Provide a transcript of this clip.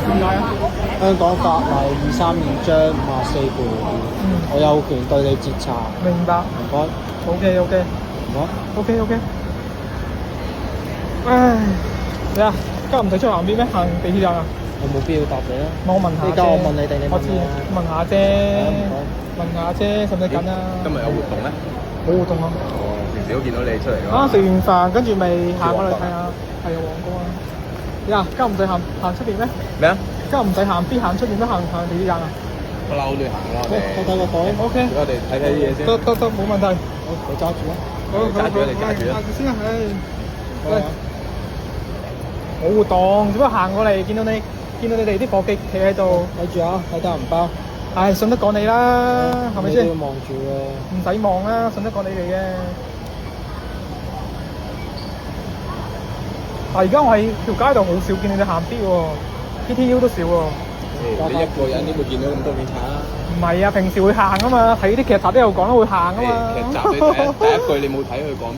點解啊？香港法例232章54條，我有權對你截查。明白。唔該，OK OK 唔該。OK OK。唉，你啊，今日唔使出行邊咩？行地鐵站啊？我冇必要答你啦。我問下啫。你教我問你定你問我知，我？問下啫。問下啫，使唔使緊啊？今日有活動咩？冇活動啊！哦，平時都見到你出嚟㗎。啊，食完飯跟住咪行過嚟睇下，係啊，黃哥啊！呀，今日唔使行出邊咩？咩啊？今日唔使行邊行出邊都行地鐵站啊？不嬲都要行啦，我哋。我睇個袋。OK。我哋睇睇啲嘢先。得，冇問題。好，你揸住啦。好，揸住啦，你揸住啦。揸住先啊！唉，冇活動，只不過行過嚟見到你哋啲伙計企喺度，睇住啊，睇得銀包。唉，信得過你啦，係咪先？你都要望住嘅。唔使望啦，信得過你哋嘅。但而家我喺條街度好少見你哋行啲喎 ，PTU 都少喎。你一個人點會見到咁多警察啊？唔係啊，平時會行啊嘛，睇啲劇集都有講啦，會行啊嘛。劇集你第一句你冇睇佢講。